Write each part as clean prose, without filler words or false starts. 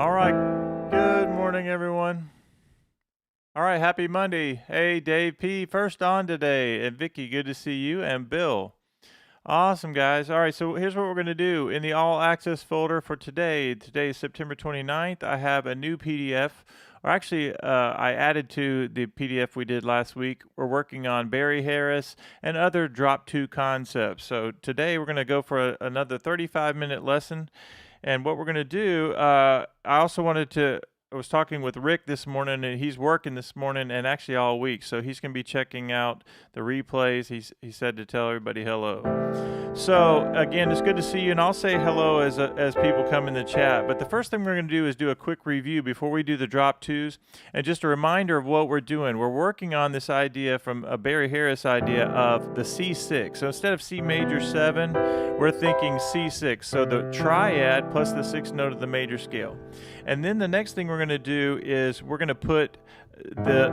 All right. Good morning, everyone. All right. Happy Monday. Hey, Dave P. First on today. And Vicky, good to see you. And Bill. Awesome, guys. All right. So here's what we're going to do. In the All Access folder for today is September 29th, I have a new PDF. Or actually, I added to the PDF we did last week. We're working on Barry Harris and other drop 2 concepts. So today we're going to go for another 35-minute lesson. And what we're going to do, I also I was talking with Rick this morning, and he's working this morning and actually all week. So he's going to be checking out the replays. He said to tell everybody hello. So again, it's good to see you, and I'll say hello as people come in the chat. But the first thing we're going to do is do a quick review before we do the drop 2s, and just a reminder of what we're doing. We're working on this idea from a Barry Harris idea of the C6. So instead of C major 7, we're thinking C6. So the triad plus the 6th note of the major scale. And then the next thing we're going to do is we're going to put the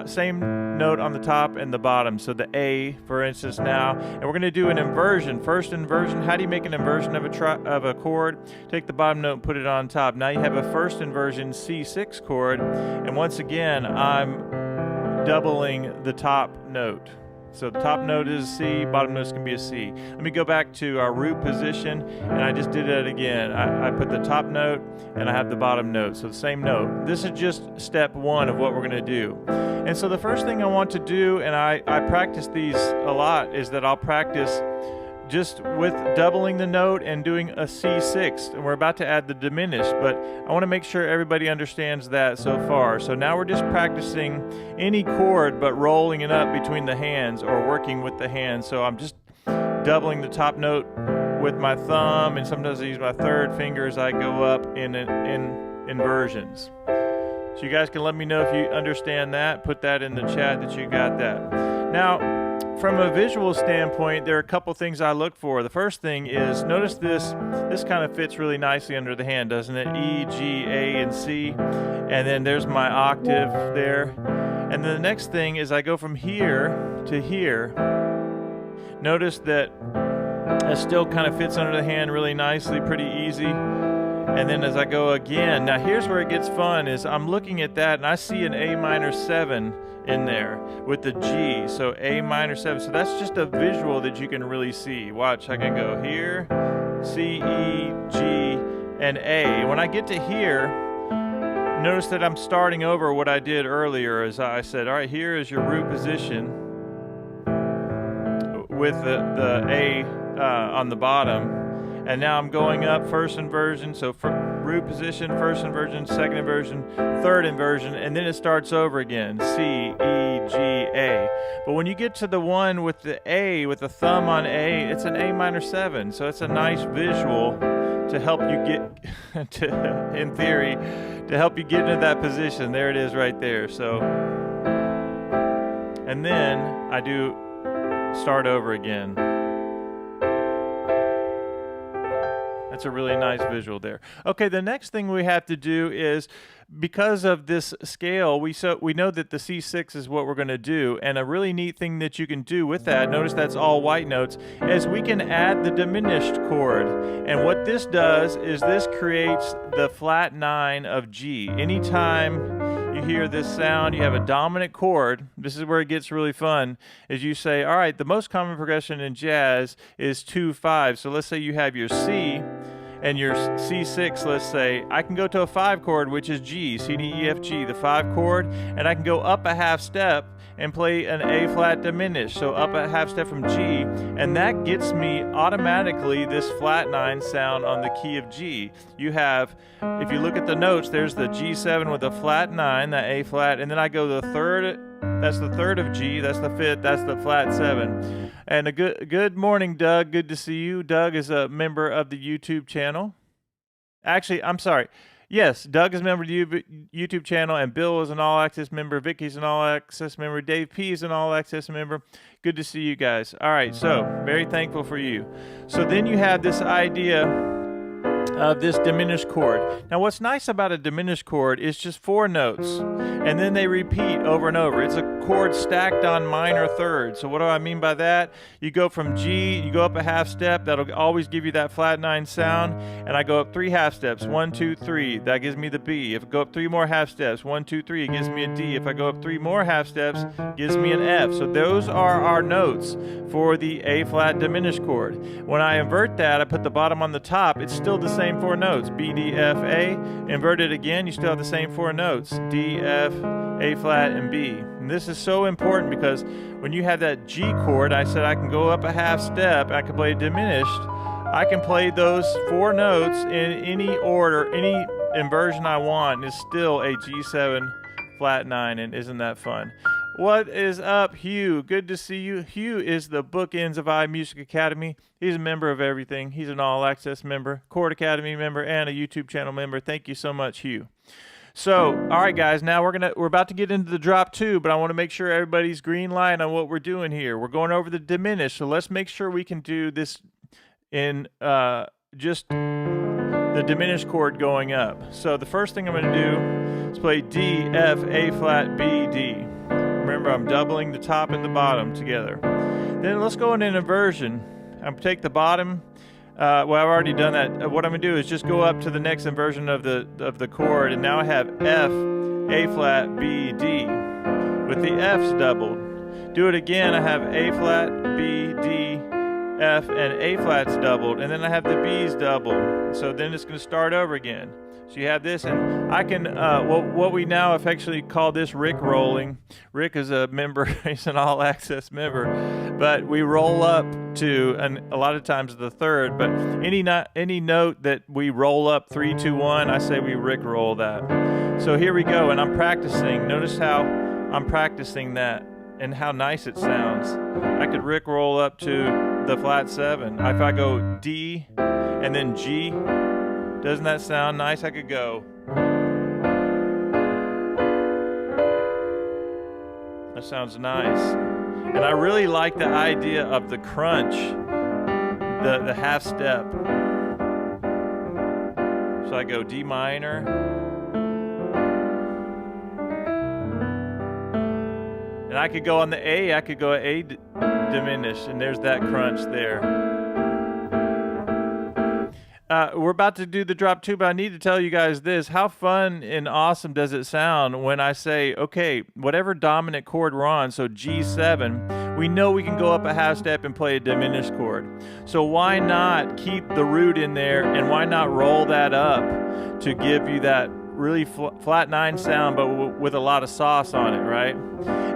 same note on the top and the bottom, so the A, for instance, now, and we're going to do an inversion. First inversion, how do you make an inversion of a chord? Take the bottom note and put it on top. Now you have a first inversion C6 chord, and once again, I'm doubling the top note. So the top note is C, bottom note can be a C. Let me go back to our root position, and I just did it again. I put the top note, and I have the bottom note, so the same note. This is just step 1 of what we're going to do. And so the first thing I want to do, and I practice these a lot, is that I'll practice just with doubling the note and doing a C6, and we're about to add the diminished, but I want to make sure everybody understands that so far. So now we're just practicing any chord but rolling it up between the hands or working with the hands. So I'm just doubling the top note with my thumb, and sometimes I use my third finger as I go up in inversions. So you guys can let me know if you understand that. Put that in the chat that you got that. Now, from a visual standpoint, there are a couple things I look for. The first thing is, notice this kind of fits really nicely under the hand, doesn't it? E, G, A, and C. And then there's my octave there. And then the next thing is I go from here to here. Notice that it still kind of fits under the hand really nicely, pretty easy. And then as I go again, now here's where it gets fun, is I'm looking at that and I see an A minor 7 in there with the G, so A minor 7. So that's just a visual that you can really see. Watch, I can go here, C, E, G, and A. When I get to here, notice that I'm starting over what I did earlier. As I said, all right, here is your root position with the A on the bottom. And now I'm going up, first inversion, so root position, first inversion, second inversion, third inversion, and then it starts over again, C, E, G, A. But when you get to the one with the A, with the thumb on A, it's an A minor 7, so it's a nice visual to help you get, in theory, to help you get into that position. There it is right there. So, and then I do start over again. That's a really nice visual there. Okay, the next thing we have to do is, because of this scale, we know that the C6 is what we're going to do, and a really neat thing that you can do with that, notice that's all white notes, is we can add the diminished chord. And what this does is this creates the flat 9 of G. Anytime you hear this sound, you have a dominant chord, this is where it gets really fun, is you say, all right, the most common progression in jazz is 2-5. So let's say you have your C and your C6, let's say, I can go to a 5 chord, which is G, C, D, E, F, G, the 5 chord, and I can go up a half step and play an A flat diminished, so up a half step from G, and that gets me automatically this flat 9 sound on the key of G. You have, if you look at the notes, there's the G7 with a flat 9, that A flat, and then I go the third, that's the third of G, that's the fifth, that's the flat 7. And a good morning, Doug. Good to see you. Doug is a member of the YouTube channel. Actually, I'm sorry. Yes, Doug is a member of the YouTube channel, and Bill is an all-access member. Vicky's an all-access member. Dave P is an all-access member. Good to see you guys. All right, so very thankful for you. So then you have this idea of this diminished chord. Now what's nice about a diminished chord is just 4 notes, and then they repeat over and over. It's a chord stacked on minor thirds. So what do I mean by that? You go from G, you go up a half step, that'll always give you that flat 9 sound, and I go up 3 half steps, 1, 2, 3, that gives me the B. If I go up 3 more half steps, 1, 2, 3, it gives me a D. If I go up 3 more half steps, it gives me an F. So those are our notes for the A flat diminished chord. When I invert that, I put the bottom on the top, it's still the same 4 notes, B, D, F, A. Invert it again, you still have the same 4 notes, D, F, A flat, and B. And this is so important because when you have that G chord, I said I can go up a half step, I can play diminished. I can play those 4 notes in any order, any inversion I want, and it's still a G7 flat 9, and isn't that fun? What is up, Hugh? Good to see you. Hugh is the bookends of iMusicAcademy. He's a member of everything. He's an all-access member, Chord Academy member, and a YouTube channel member. Thank you so much, Hugh. So, all right, guys. Now we're about to get into the drop 2, but I want to make sure everybody's green light on what we're doing here. We're going over the diminished, so let's make sure we can do this in just the diminished chord going up. So the first thing I'm going to do is play D, F, A flat, B, D. Remember, I'm doubling the top and the bottom together. Then let's go in an inversion. I'm going to take the bottom. Well, I've already done that. What I'm going to do is just go up to the next inversion of the chord, and now I have F, A flat, B, D, with the F's doubled. Do it again. I have A flat, B, D, F, and A flats doubled, and then I have the B's doubled. So then it's going to start over again. So you have this, and I can, what we now affectionately call this Rick rolling. Rick is a member, he's an all-access member, but we roll up to, and a lot of times the third, but any note that we roll up 3, 2, 1, I say we Rick roll that. So here we go, and I'm practicing. Notice how I'm practicing that and how nice it sounds. I could Rick roll up to the flat 7. If I go D and then G, doesn't that sound nice? I could go. That sounds nice. And I really like the idea of the crunch, the half step. So I go D minor. And I could go on the A, I could go A diminished, and there's that crunch there. We're about to do the drop 2, but I need to tell you guys this. How fun and awesome does it sound when I say, okay, whatever dominant chord we're on, so G7, we know we can go up a half step and play a diminished chord. So why not keep the root in there, and why not roll that up to give you that really flat 9 sound, but with a lot of sauce on it, right?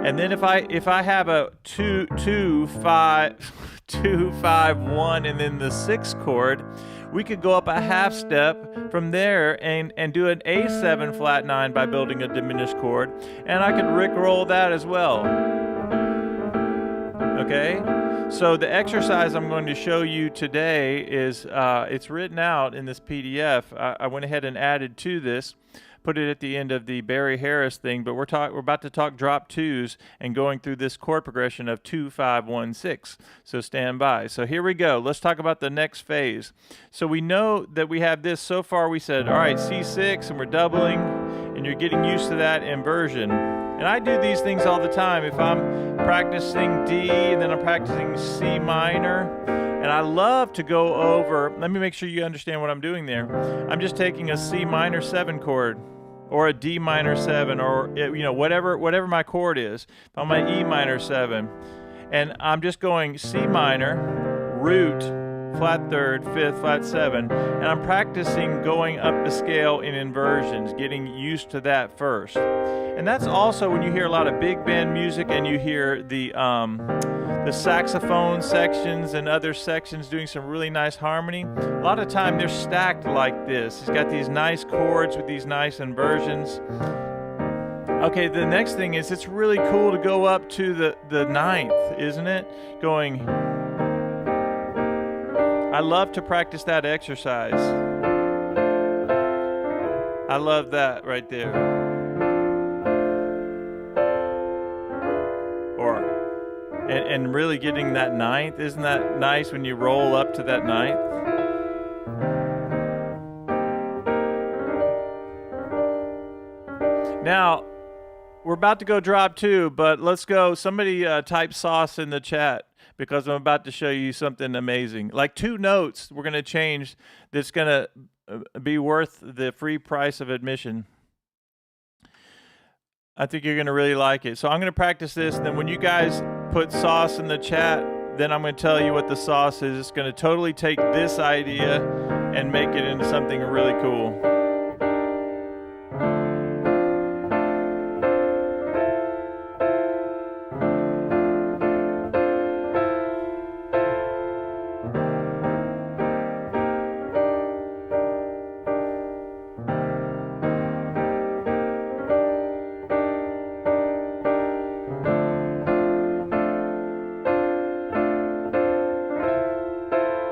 And then if I have a 2, 2, 5, 2, 5, 1, and then the 6th chord, we could go up a half step from there and do an A7 flat 9 by building a diminished chord, and I could Rick roll that as well. Okay? So the exercise I'm going to show you today is, it's written out in this PDF. I went ahead and added to this, put it at the end of the Barry Harris thing, but we're about to talk drop 2s and going through this chord progression of 2, 5, 1, 6. So stand by. So here we go. Let's talk about the next phase. So we know that we have this. So far we said, all right, C6, and we're doubling, and you're getting used to that inversion. And I do these things all the time. If I'm practicing D and then I'm practicing C minor, and I love to go over, let me make sure you understand what I'm doing there. I'm just taking a C minor 7 chord, or a D minor 7, or whatever my chord is. If I'm my E minor 7, and I'm just going C minor, root, flat 3rd, 5th, flat 7, and I'm practicing going up the scale in inversions, getting used to that first. And that's also when you hear a lot of big band music and you hear the saxophone sections and other sections doing some really nice harmony. A lot of time they're stacked like this. It's got these nice chords with these nice inversions. Okay, the next thing is it's really cool to go up to the 9th, isn't it? Going. I love to practice that exercise. I love that right there. And really getting that 9th, isn't that nice when you roll up to that 9th? Now, we're about to go drop 2, but let's go. Somebody type sauce in the chat because I'm about to show you something amazing. Like 2 notes we're going to change that's going to be worth the free price of admission. I think you're going to really like it. So I'm going to practice this, and then when you guys put sauce in the chat, then I'm going to tell you what the sauce is. It's going to totally take this idea and make it into something really cool.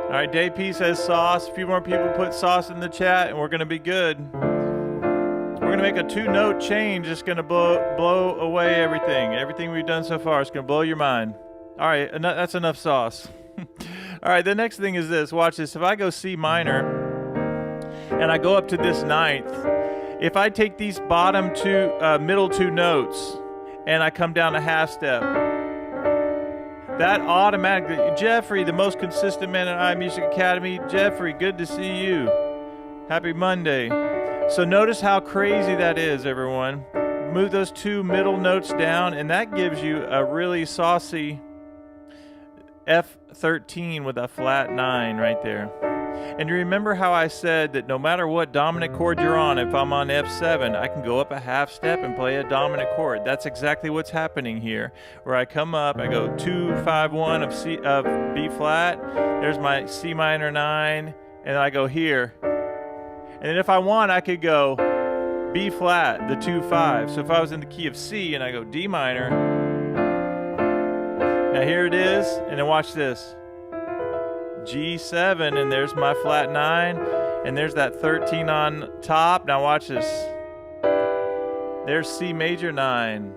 All right, Dave P says sauce. A few more people put sauce in the chat, and we're going to be good. We're going to make a 2-note change. It's going to blow away everything. Everything we've done so far is going to blow your mind. All right, that's enough sauce. All right, the next thing is this. Watch this. If I go C minor, and I go up to this 9th, if I take these bottom 2, middle 2 notes, and I come down a half step, that automatically, Jeffrey, the most consistent man at iMusicAcademy. Jeffrey, good to see you. Happy Monday. So notice how crazy that is, everyone. Move those 2 middle notes down, and that gives you a really saucy F13 with a flat 9 right there. And you remember how I said that no matter what dominant chord you're on, if I'm on F7, I can go up a half step and play a dominant chord. That's exactly what's happening here, where I come up, I go 2, 5, 1 of B flat, there's my C minor 9, and I go here. And then if I want, I could go B flat, the 2, 5. So if I was in the key of C and I go D minor, now here it is, and then watch this. G7, and there's my flat 9, and there's that 13 on top. Now watch this. There's C major 9.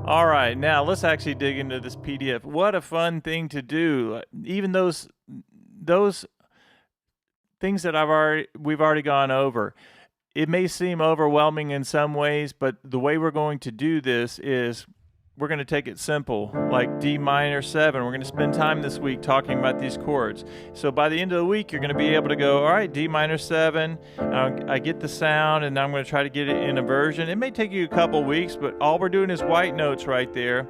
All right, now let's actually dig into this PDF. What a fun thing to do. Even those things that we've already gone over. It may seem overwhelming in some ways, but the way we're going to do this is we're going to take it simple, like D minor 7. We're going to spend time this week talking about these chords. So by the end of the week, you're going to be able to go, all right, D minor 7, I get the sound, and now I'm going to try to get it in a version. It may take you a couple weeks, but all we're doing is white notes right there.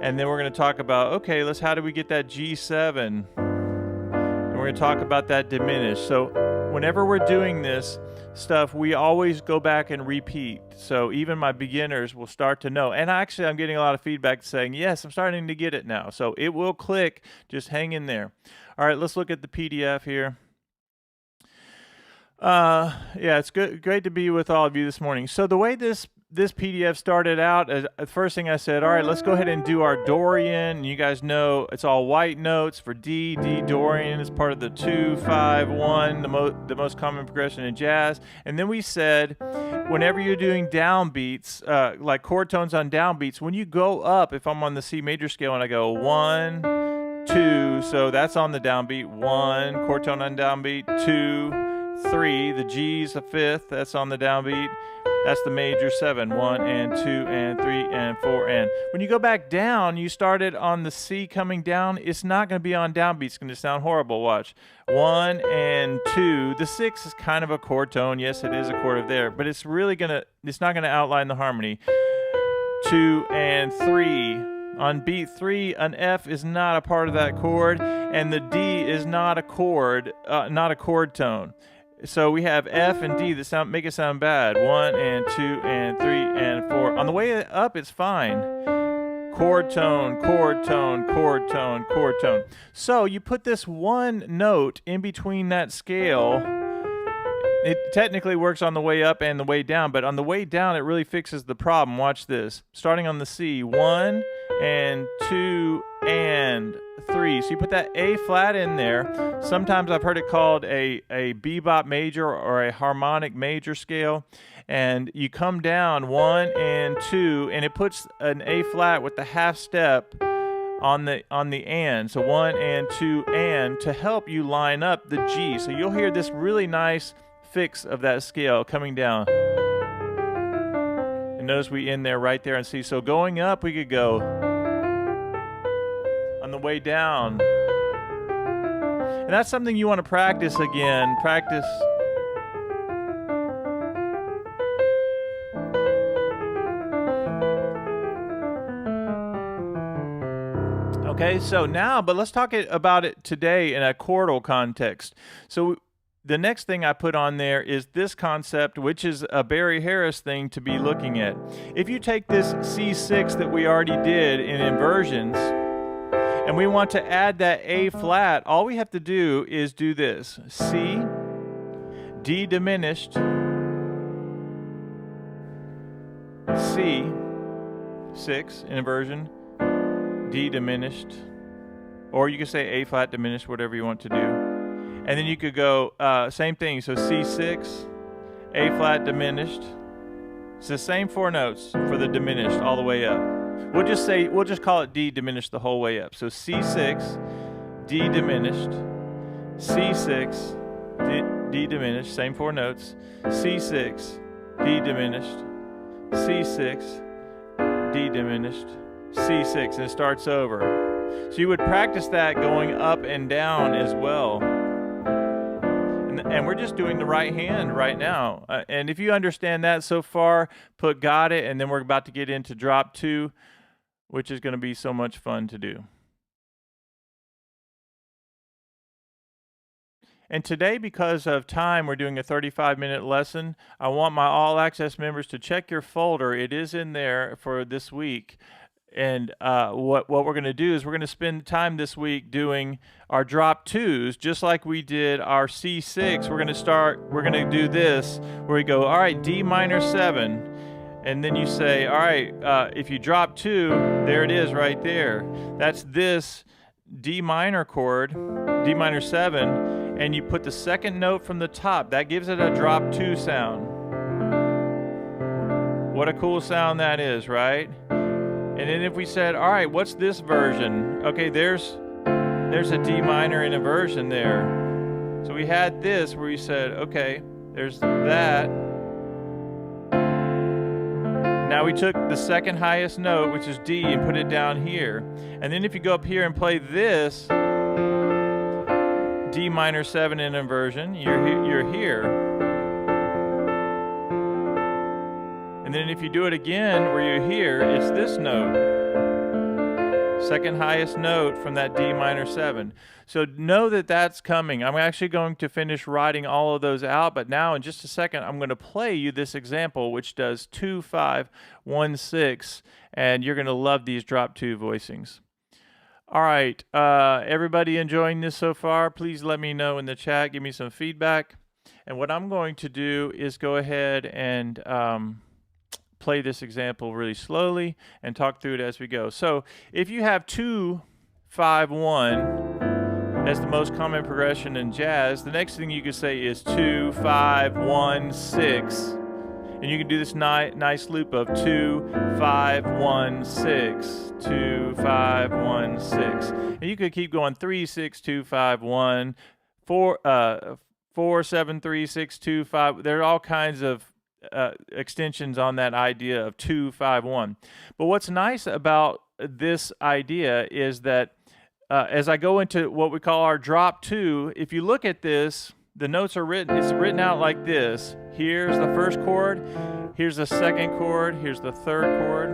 And then we're going to talk about, okay, how do we get that G7? We're going to talk about that diminished. So whenever we're doing this stuff, we always go back and repeat. So even my beginners will start to know. And actually, I'm getting a lot of feedback saying, yes, I'm starting to get it now. So it will click. Just hang in there. All right, let's look at the PDF here. Yeah, it's great to be with all of you this morning. So the way this PDF started out, the first thing I said, all right, let's go ahead and do our Dorian. You guys know it's all white notes for D. D Dorian is part of the 2, 5, 1, the most common progression in jazz. And then we said, whenever you're doing downbeats, like chord tones on downbeats, when you go up, if I'm on the C major scale and I go 1, 2, so that's on the downbeat, 1, chord tone on downbeat, 2, 3, the G's the 5th, that's on the downbeat. That's the major 7, 1 and 2 and 3 and 4 and. When you go back down, you started on the C coming down. It's not going to be on downbeat. It's going to sound horrible. Watch. 1 and 2. The 6 is kind of a chord tone. Yes, it is a chord of there, but it's not going to outline the harmony. 2 and 3. On beat 3, an F is not a part of that chord, and the D is not a chord tone. So we have F and D that make it sound bad. 1 and 2 and 3 and 4. On the way up, it's fine. Chord tone, chord tone, chord tone, chord tone. So you put this one note in between that scale. It technically works on the way up and the way down, but on the way down, it really fixes the problem. Watch this. Starting on the C, 1 and 2 and 3. So you put that A flat in there. Sometimes I've heard it called a bebop major or a harmonic major scale. And you come down 1 and 2, and it puts an A flat with the half step on the and. So 1 and 2 and to help you line up the G. So you'll hear this really nice fix of that scale coming down. And notice we end there right there and C. So going up, we could go on the way down. And that's something you want to practice again. Practice. Okay, so now, but let's talk about it today in a chordal context. So the next thing I put on there is this concept, which is a Barry Harris thing to be looking at. If you take this C6 that we already did in inversions, and we want to add that A flat, all we have to do is do this. C, D diminished, C, 6 in inversion, D diminished, or you can say A flat diminished, whatever you want to do. And then you could go, same thing, so C6, A flat diminished. It's the same 4 notes for the diminished all the way up. We'll just call it D diminished the whole way up. So C6, D diminished, C6, D diminished, same 4 notes, C6, D diminished, C6, D diminished, C6, and it starts over. So you would practice that going up and down as well. And we're just doing the right hand right now. And if you understand that so far, put got it, and then we're about to get into drop 2, which is going to be so much fun to do. And today, because of time, we're doing a 35-minute lesson. I want my All Access members to check your folder. It is in there for this week. And what we're going to do is we're going to spend time this week doing our drop 2s, just like we did our C6. We're going to do this, where we go, all right, D minor 7. And then you say, all right, if you drop 2, there it is right there. That's this D minor chord, D minor 7, and you put the second note from the top. That gives it a drop 2 sound. What a cool sound that is, right? And then if we said, all right, what's this version? Okay, there's a D minor in a version there. So we had this where we said, okay, there's that. Now we took the second highest note, which is D, and put it down here. And then if you go up here and play this D minor 7 in inversion, you're here. And then if you do it again where you're here, it's this note. Second highest note from that D minor 7. So know that that's coming. I'm actually going to finish writing all of those out, but now in just a second, I'm going to play you this example, which does 2, 5, 1, 6, and you're going to love these drop 2 voicings. All right, everybody enjoying this so far? Please let me know in the chat. Give me some feedback. And what I'm going to do is go ahead and play this example really slowly and talk through it as we go. So if you have 2, 5, 1 as the most common progression in jazz, the next thing you could say is 2, 5, 1, 6. And you can do this nice loop of 2, 5, 1, 6, 2, 5, 1, 6. And you could keep going 3, 6, 2, 5, 1, 4, 7, 3, 6, 2, 5. There are all kinds of extensions on that idea of 2, 5, 1. But what's nice about this idea is that as I go into what we call our drop 2, if you look at this, the notes are written, it's written out like this. Here's the first chord, here's the second chord, here's the third chord.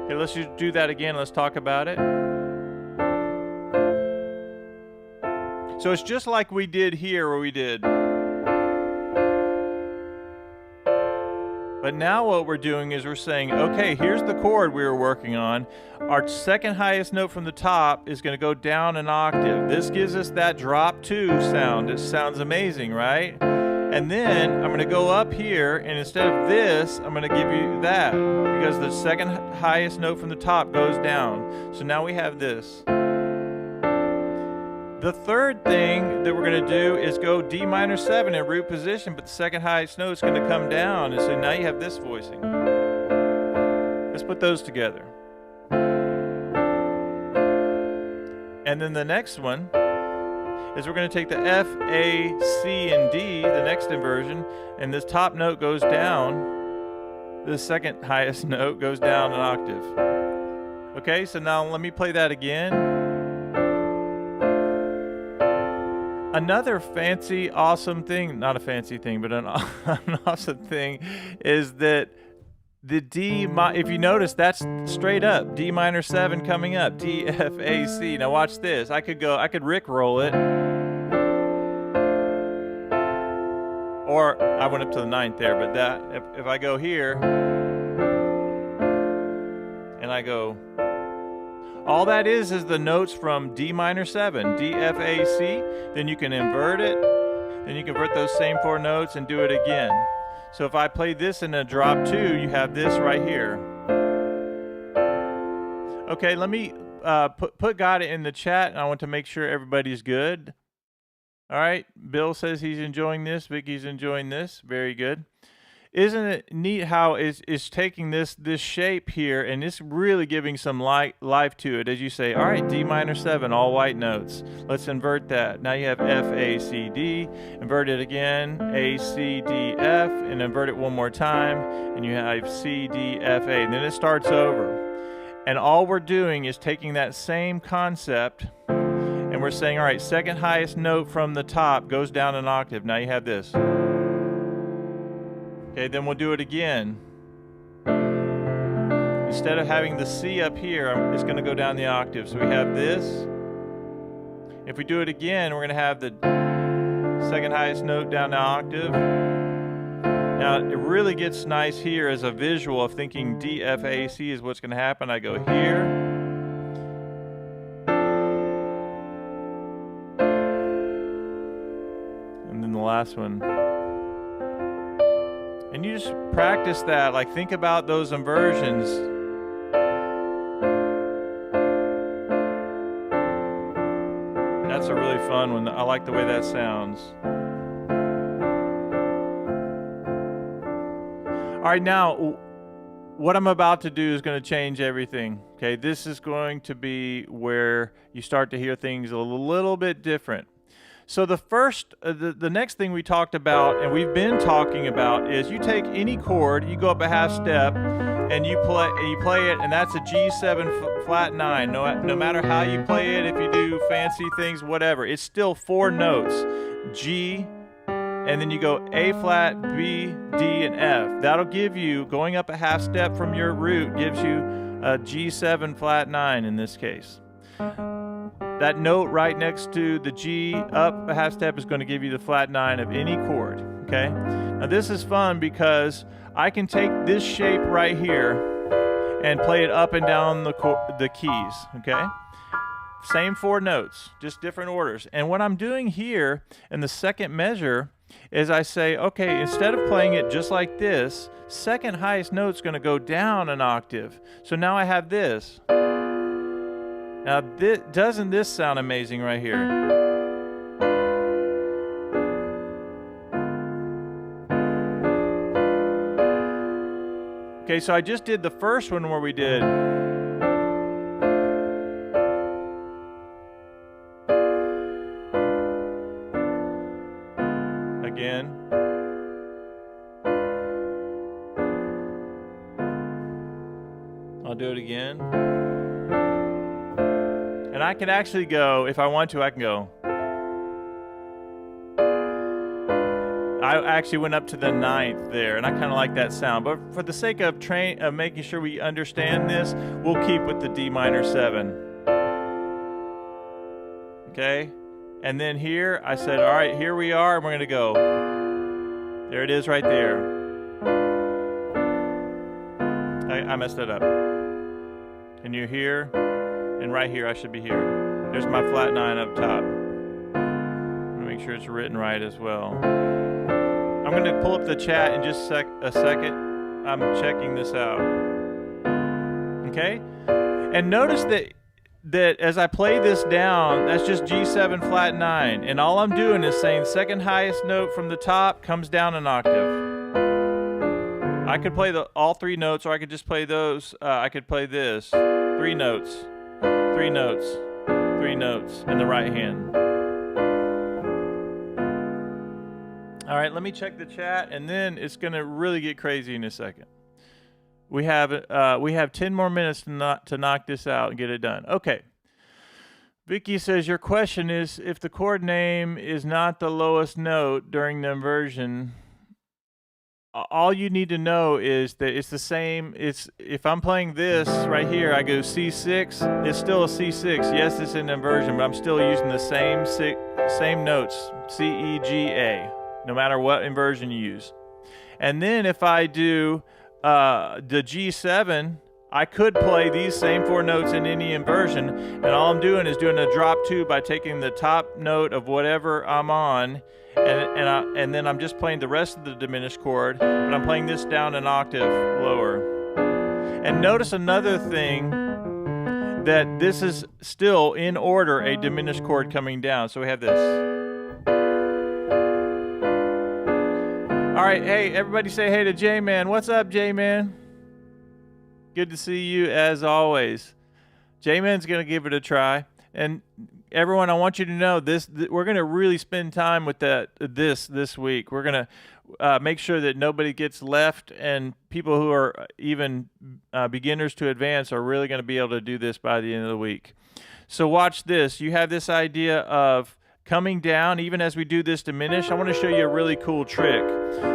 Okay, let's just do that again. Let's talk about it. So it's just like we did here where we did. But now what we're doing is we're saying, okay, here's the chord we were working on. Our second highest note from the top is going to go down an octave. This gives us that drop 2 sound. It sounds amazing, right? And then I'm going to go up here, and instead of this, I'm going to give you that, because the second highest note from the top goes down. So now we have this. The third thing that we're going to do is go D minor 7 in root position, but the second highest note is going to come down, and so now you have this voicing. Let's put those together. And then the next one is we're going to take the F, A, C, and D, the next inversion, and this top note goes down. The second highest note goes down an octave. Okay, so now let me play that again. Another fancy, awesome thing, not a fancy thing, but an awesome thing is that the D, if you notice, that's straight up. D minor 7 coming up, D, F, A, C. Now watch this. I could Rickroll it. Or I went up to the 9th there, but that, if I go here, and I go, all that is the notes from D minor 7, D, F, A, C. Then you can invert it. Then you convert those same 4 notes and do it again. So if I play this in a drop 2, you have this right here. Okay, let me put God in the chat, and I want to make sure everybody's good. All right, Bill says he's enjoying this. Vicky's enjoying this. Very good. Isn't it neat how it's taking this shape here, and it's really giving some life to it, as you say, all right, D minor 7, all white notes. Let's invert that. Now you have F, A, C, D. Invert it again, A, C, D, F, and invert it one more time, and you have C, D, F, A. And then it starts over. And all we're doing is taking that same concept, and we're saying, all right, second highest note from the top goes down an octave. Now you have this. Okay, then we'll do it again. Instead of having the C up here, it's going to go down the octave. So we have this. If we do it again, we're going to have the second highest note down the octave. Now, it really gets nice here as a visual of thinking D, F, A, C is what's going to happen. I go here. And then the last one. And you just practice that, like think about those inversions. That's a really fun one. I like the way that sounds. All right, now what I'm about to do is going to change everything. Okay, this is going to be where you start to hear things a little bit different. So the first, the next thing we talked about, and we've been talking about, is you take any chord, you go up a half step, and you play it, and that's a G7 flat 9. No matter how you play it, if you do fancy things, whatever, it's still 4 notes, G, and then you go A flat, B, D, and F. That'll give you, going up a half step from your root, gives you a G7 flat 9 in this case. That note right next to the G up a half step is going to give you the flat 9 of any chord, okay? Now this is fun because I can take this shape right here and play it up and down the keys, okay? Same 4 notes, just different orders. And what I'm doing here in the second measure is I say, okay, instead of playing it just like this, second highest note's going to go down an octave. So now I have this. Now, doesn't this sound amazing right here? Okay, so I just did the first one where we did. Again. I'll do it again. And I can actually go, if I want to, I can go. I actually went up to the 9th there, and I kind of like that sound. But for the sake of making sure we understand this, we'll keep with the D minor 7. Okay? And then here, I said, all right, here we are, and we're going to go. There it is right there. I messed it up. And you're here. And right here, I should be here. There's my flat 9 up top. I'm gonna make sure it's written right as well. I'm going to pull up the chat in just a second. I'm checking this out. Okay? And notice that as I play this down, that's just G7 flat 9. And all I'm doing is saying second highest note from the top comes down an octave. I could play all 3 notes, or I could just play those. I could play this. 3 notes, 3 notes, 3 notes in the right hand. All right, let me check the chat, and then it's going to really get crazy in a second. We have 10 more minutes to knock this out and get it done. Okay. Vicky says, your question is, if the chord name is not the lowest note during the inversion, all you need to know is that it's the same. If I'm playing this right here, I go C6, it's still a C6. Yes, it's an inversion, but I'm still using the same notes, C, E, G, A, no matter what inversion you use. And then if I do the G7, I could play these same 4 notes in any inversion, and all I'm doing is doing a drop 2 by taking the top note of whatever I'm on, and then I'm just playing the rest of the diminished chord, but I'm playing this down an octave lower. And notice another thing, that this is still in order a diminished chord coming down. So we have this. All right, hey, everybody say hey to J-Man. What's up, J-Man? Good to see you as always. J-Man's going to give it a try. And everyone, I want you to know we're going to really spend time with this week. We're going to make sure that nobody gets left, and people who are even beginners to advanced are really going to be able to do this by the end of the week. So watch this. You have this idea of coming down, even as we do this diminish. I want to show you a really cool trick.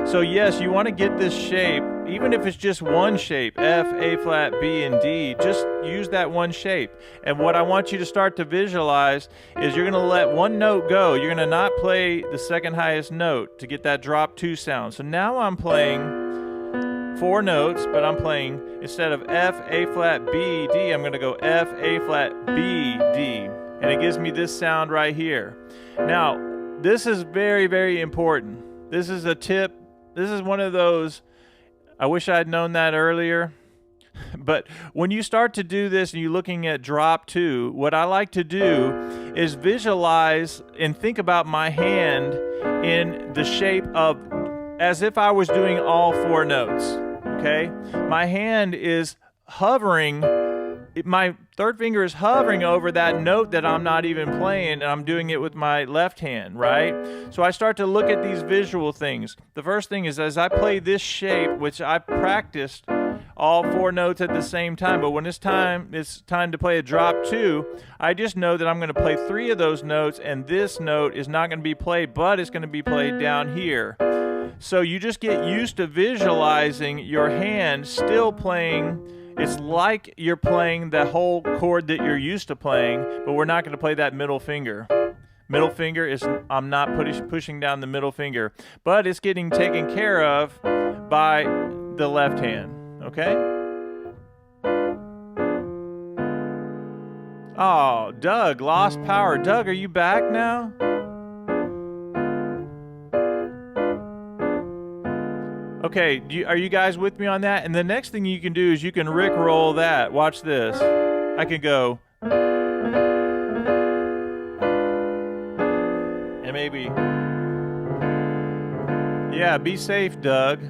So yes, you want to get this shape, even if it's just one shape, F, A flat, B, and D, just use that one shape. And what I want you to start to visualize is you're going to let one note go. You're going to not play the second highest note to get that drop 2 sound. So now I'm playing 4 notes, but I'm playing, instead of F, A flat, B, D, I'm going to go F, A flat, B, D. And it gives me this sound right here. Now, this is very, very important. This is a tip. This is one of those, I wish I had known that earlier. But when you start to do this and you're looking at drop 2, what I like to do is visualize and think about my hand in the shape of, as if I was doing all 4 notes, okay? My hand is hovering, my third finger is hovering over that note that I'm not even playing, and I'm doing it with my left hand, right? So I start to look at these visual things. The first thing is, as I play this shape, which I practiced all 4 notes at the same time, but when it's time to play a drop 2, I just know that I'm going to play 3 of those notes, and this note is not going to be played, but it's going to be played down here. So you just get used to visualizing your hand still playing. It's like you're playing the whole chord that you're used to playing, but we're not going to play that middle finger. Middle finger is, I'm not pushing down the middle finger, but it's getting taken care of by the left hand, okay? Oh, Doug, lost power. Doug, are you back now? Okay, are you guys with me on that? And the next thing you can do is you can Rickroll that. Watch this. I can go. And maybe. Yeah, be safe, Doug.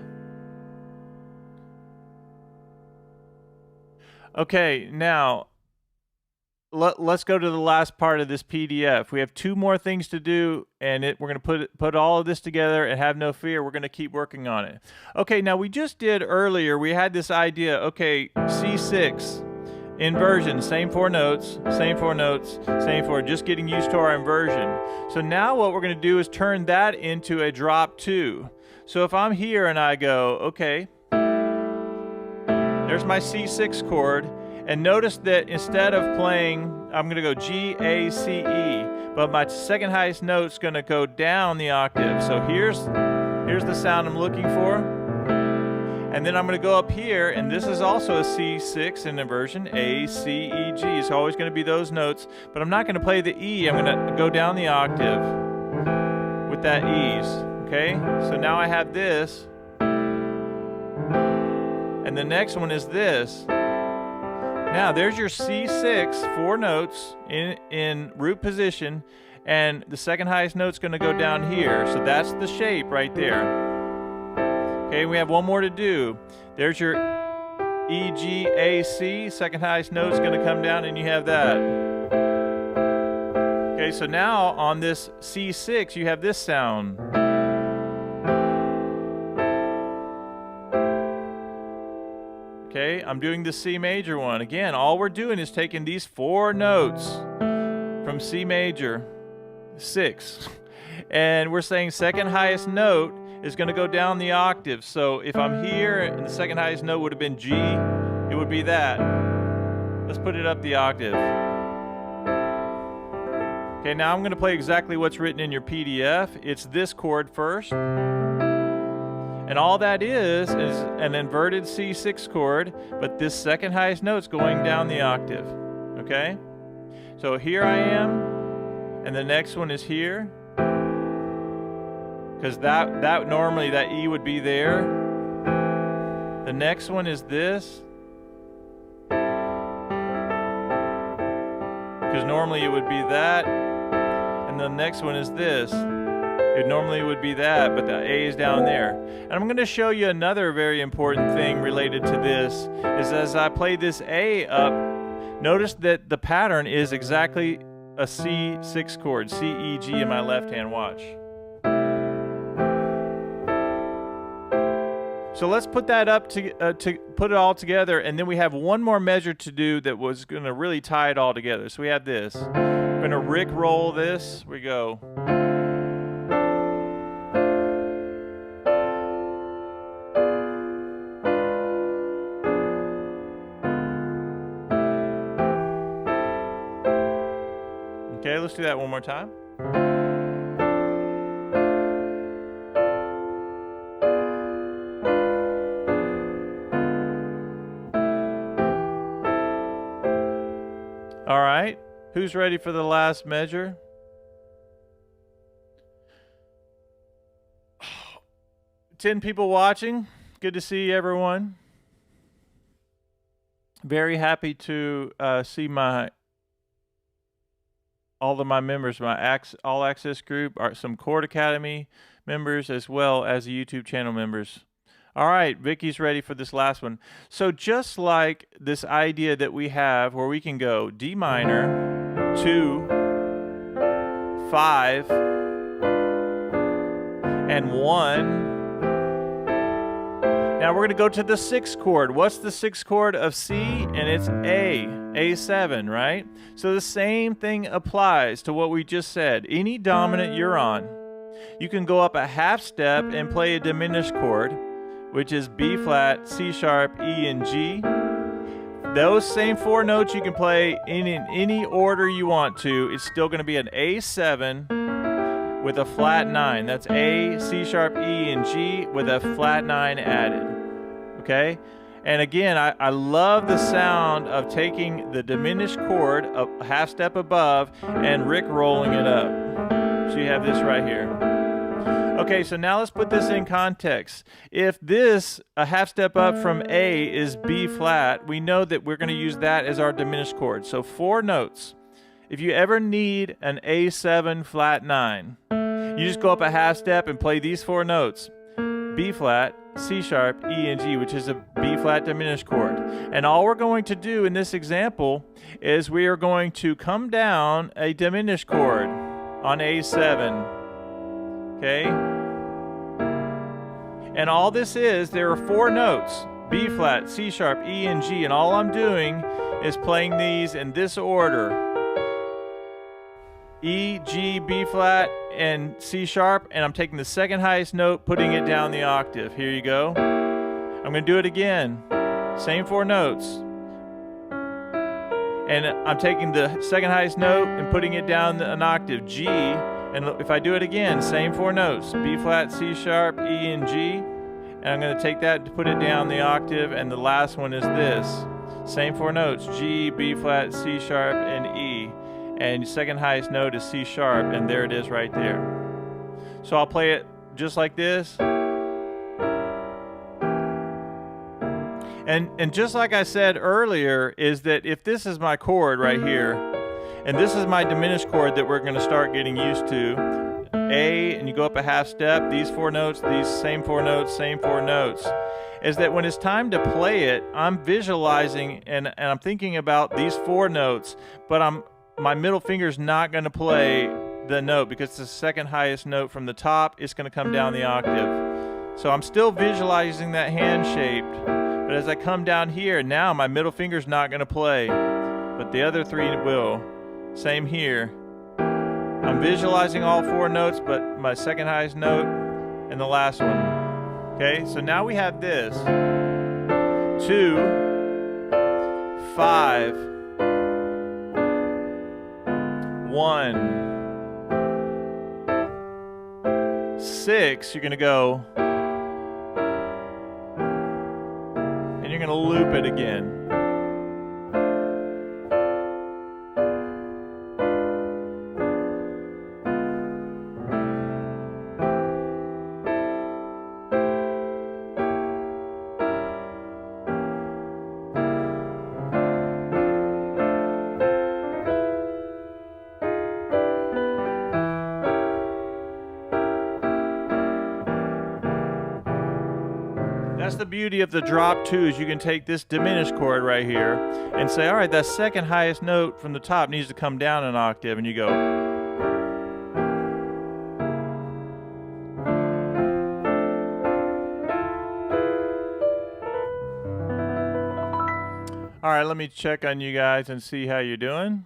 Okay, now let's go to the last part of this PDF. We have 2 more things to do, and we're going to put all of this together, and have no fear, we're going to keep working on it. Okay, now we just did earlier, we had this idea, okay, C6, inversion, same 4 notes, same 4 notes, same 4, just getting used to our inversion. So now what we're going to do is turn that into a drop 2. So if I'm here and I go, okay, there's my C6 chord, and notice that instead of playing, I'm going to go G, A, C, E, but my second highest note's going to go down the octave. So here's the sound I'm looking for. And then I'm going to go up here, and this is also a C6 in inversion, A, C, E, G. It's always going to be those notes, but I'm not going to play the E. I'm going to go down the octave with that ease, Okay, so now I have this, and the next one is this. Now there's your C6, 4 notes in root position, and the second highest note's going to go down here. So that's the shape right there. Okay, we have one more to do. There's your E, G, A, C. Second highest note's going to come down, and you have that. Okay, so now on this C6, you have this sound. Okay, I'm doing the C major one. Again, all we're doing is taking these 4 notes from C major, 6, and we're saying second highest note is going to go down the octave. So if I'm here and the second highest note would have been G, it would be that. Let's put it up the octave. Okay, now I'm going to play exactly what's written in your PDF. It's this chord first. And all that is an inverted C6 chord, but this second highest note's going down the octave. Okay? So here I am, and the next one is here. Because that normally that E would be there. The next one is this. Because normally it would be that. And the next one is this. It normally would be that, but the A is down there. And I'm going to show you another very important thing related to this, is as I play this A up, notice that the pattern is exactly a C6 chord, C, E, G in my left hand. Watch. So let's put that up to put it all together, and then we have one more measure to do that was going to really tie it all together. So we have this. We're going to Rick roll this. We go. Okay, let's do that one more time. All right, who's ready for the last measure? Oh, 10 people watching. Good to see everyone. Very happy to see all of my members, my All Access group, some Chord Academy members, as well as the YouTube channel members. All right, Vicky's ready for this last one. So just like this idea that we have where we can go D minor, 2, 5, and 1. Now we're going to go to the 6th chord. What's the 6th chord of C? And it's A, A7, right? So the same thing applies to what we just said. Any dominant you're on, you can go up a half step and play a diminished chord, which is B flat, C sharp, E, and G. Those same 4 notes you can play in any order you want to. It's still going to be an A7 with a flat 9. That's A, C sharp, E, and G with a flat 9 added. Okay? And again, I love the sound of taking the diminished chord a half step above and Rick rolling it up. So you have this right here. Okay, so now let's put this in context. If this, a half step up from A, is B flat, we know that we're going to use that as our diminished chord. So 4 notes. If you ever need an A7 flat 9, you just go up a half step and play these 4 notes. B flat, C sharp, E, and G, which is a B flat diminished chord. And all we're going to do in this example is we are going to come down a diminished chord on A7. Okay? And all this is, there are 4 notes, B flat, C sharp, E, and G, and all I'm doing is playing these in this order. E, G, B flat, and C sharp, and I'm taking the second highest note, putting it down the octave. Here you go. I'm going to do it again. Same 4 notes. And I'm taking the second highest note and putting it down an octave, G. And if I do it again, same 4 notes, B flat, C sharp, E, and G. And I'm going to take that to put it down the octave, and the last one is this. Same 4 notes, G, B flat, C sharp, and E. And second highest note is C sharp, and there it is right there. So I'll play it just like this. And just like I said earlier, is that if this is my chord right here, and this is my diminished chord that we're going to start getting used to, A, and you go up a half step, these 4 notes, these same 4 notes, same 4 notes, is that when it's time to play it, I'm visualizing and I'm thinking about these 4 notes, but my middle finger's not going to play the note because it's the second highest note from the top. It's going to come down the octave. So I'm still visualizing that hand shaped, but as I come down here, now my middle finger's not going to play, but the other 3 will. Same here. I'm visualizing all 4 notes, but my second highest note and the last one. Okay, so now we have this. 2, 5, 1, 6. You're going to go, and you're going to loop it again. That's the beauty of the drop 2, is you can take this diminished chord right here and say, all right, that second highest note from the top needs to come down an octave, and you go. All right, let me check on you guys and see how you're doing.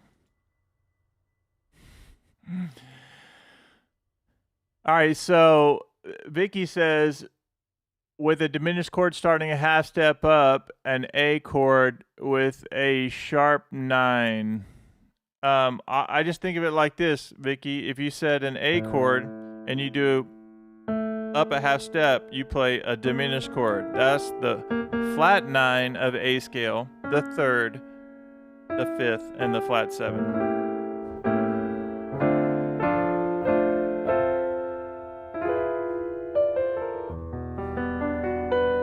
All right, so Vicky says, with a diminished chord starting a half step up, an A chord with a sharp 9. I just think of it like this, Vicky. If you said an A chord and you do up a half step, you play a diminished chord. That's the flat 9 of A scale, the 3rd, the 5th, and the flat 7.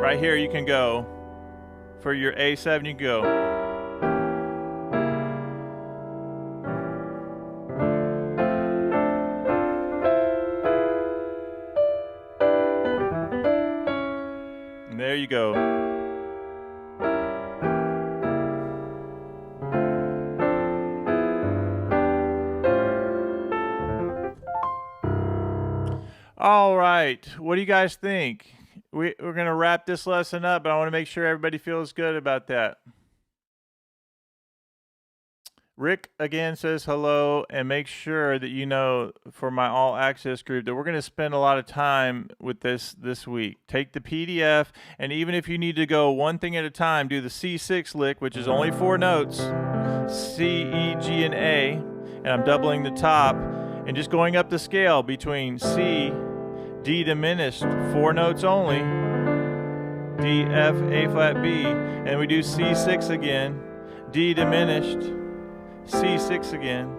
Right here you can go, for your A7 you go. And there you go. All right, what do you guys think? We're going to wrap this lesson up, but I want to make sure everybody feels good about that. Rick again says hello, and make sure that you know for my all access group that we're going to spend a lot of time with this week. Take the PDF, and even if you need to go one thing at a time, do the C6 lick, which is only 4 notes, C, E, G, and A, and I'm doubling the top, and just going up the scale between C, D diminished, 4 notes only, D, F, A flat, B, and we do C6 again, D diminished, C6 again,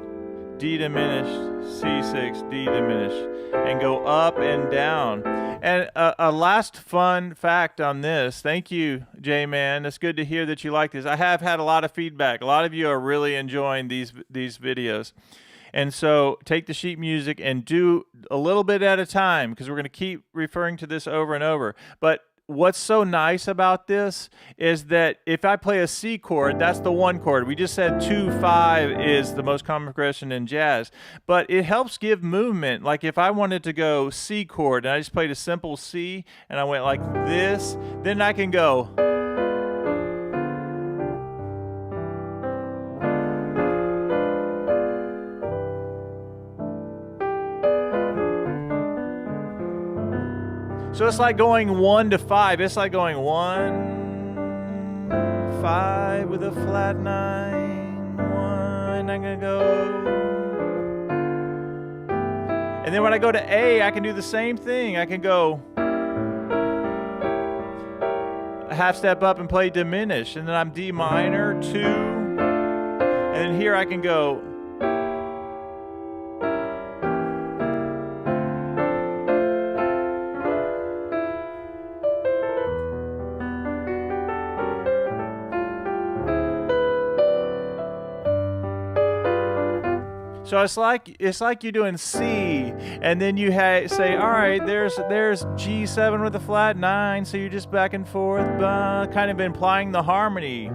D diminished, C6, D diminished, and go up and down. And a last fun fact on this, thank you, J-Man, it's good to hear that you like this. I have had a lot of feedback. A lot of you are really enjoying these videos. And so take the sheet music and do a little bit at a time, because we're going to keep referring to this over and over. But what's so nice about this is that if I play a C chord, that's the 1 chord. We just said 2-5 is the most common progression in jazz. But it helps give movement. Like if I wanted to go C chord and I just played a simple C and I went like this, then I can go. So it's like going 1 to 5. It's like going 1, 5 with a flat 9, 1. I'm gonna go. And then when I go to A, I can do the same thing. I can go a half step up and play diminished, and then I'm D minor, 2, and then here I can go. So it's like you're doing C, and then you say, all right, there's G7 with a flat 9, so you're just back and forth, kind of implying the harmony.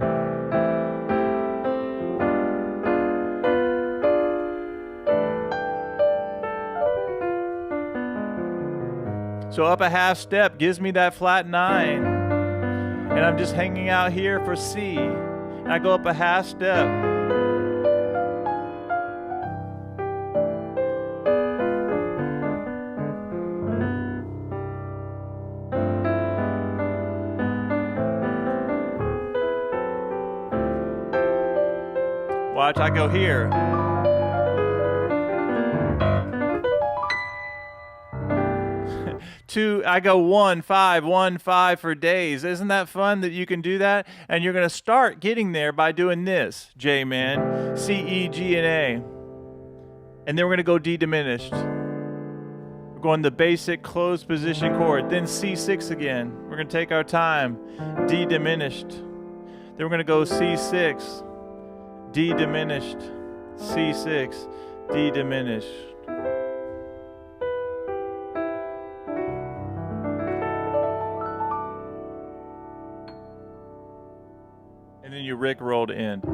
So up a half step gives me that flat 9, and I'm just hanging out here for C, and I go up a half step. Watch, I go here. I go 1 5 1 5 for days. Isn't that fun that you can do that? And you're going to start getting there by doing this, J man, C, E, G, and A. And then we're going to go D diminished. We're going the basic closed position chord, then C6 again. We're going to take our time, D diminished. Then we're going to go C6, D diminished, C6, D diminished. And then you Rickroll to end.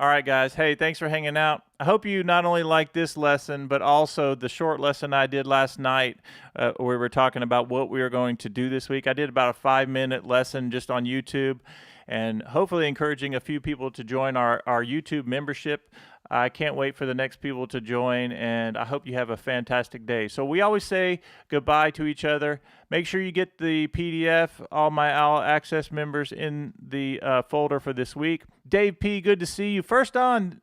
All right, guys. Hey, thanks for hanging out. I hope you not only like this lesson, but also the short lesson I did last night where we were talking about what we were going to do this week. I did about a 5-minute lesson just on YouTube, and hopefully encouraging a few people to join our YouTube membership. I can't wait for the next people to join, and I hope you have a fantastic day. So we always say goodbye to each other. Make sure you get the PDF, all my All Access members, in the folder for this week. Dave P., good to see you. First on,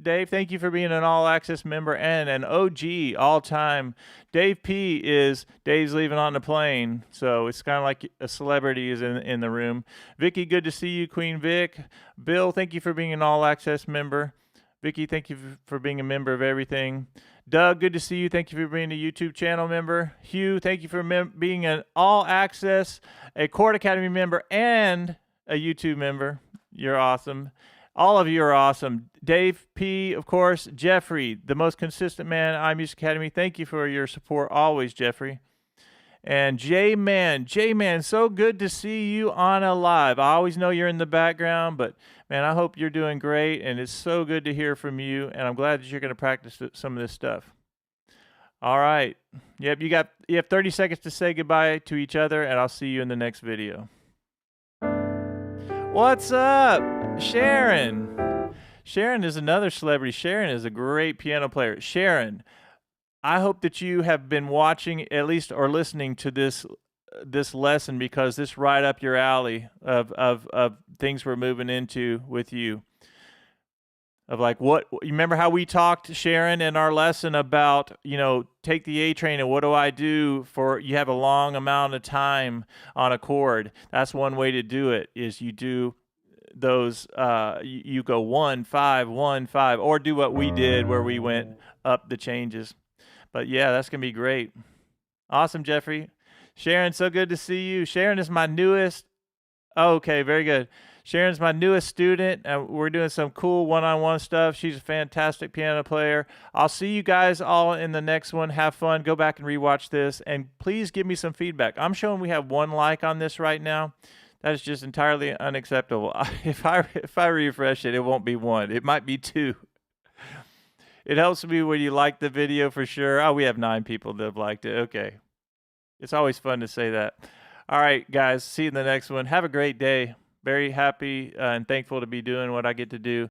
Dave, thank you for being an All Access member and an OG all-time. Dave P. is Dave's leaving on the plane, so it's kind of like a celebrity is in the room. Vicky, good to see you. Queen Vic. Bill, thank you for being an All Access member. Vicky, thank you for being a member of everything. Doug, good to see you. Thank you for being a YouTube channel member. Hugh, thank you for being an All Access, a Chord Academy member, and a YouTube member. You're awesome. All of you are awesome. Dave P., of course. Jeffrey, the most consistent man at iMusicAcademy. Thank you for your support always, Jeffrey. And J-Man, so good to see you on a live. I always know you're in the background, but man, I hope you're doing great, and it's so good to hear from you, and I'm glad that you're going to practice some of this stuff. All right. Yep, you have 30 seconds to say goodbye to each other, and I'll see you in the next video. What's up? Sharon. Sharon is another celebrity. Sharon is a great piano player. Sharon, I hope that you have been watching at least or listening to this lesson, because this right up your alley of things we're moving into with you. Of like, what you remember how we talked, Sharon, in our lesson about, take the A train and what do I do for you have a long amount of time on a chord. That's one way to do it, is you do those you go 1 5 1 5, or do what we did where we went up the changes. But yeah, that's gonna be great. Awesome, Jeffrey. Sharon, so good to see you. Sharon is my newest. Okay, very good. Sharon's my newest student, and we're doing some cool one-on-one stuff. She's a fantastic piano player. I'll see you guys all in the next one. Have fun. Go back and rewatch this, and please give me some feedback. I'm showing we have 1 like on this right now. That is just entirely unacceptable. If I refresh it, it won't be 1. It might be 2. It helps me when you like the video for sure. Oh, we have 9 people that have liked it. Okay. It's always fun to say that. All right, guys. See you in the next one. Have a great day. Very happy and thankful to be doing what I get to do.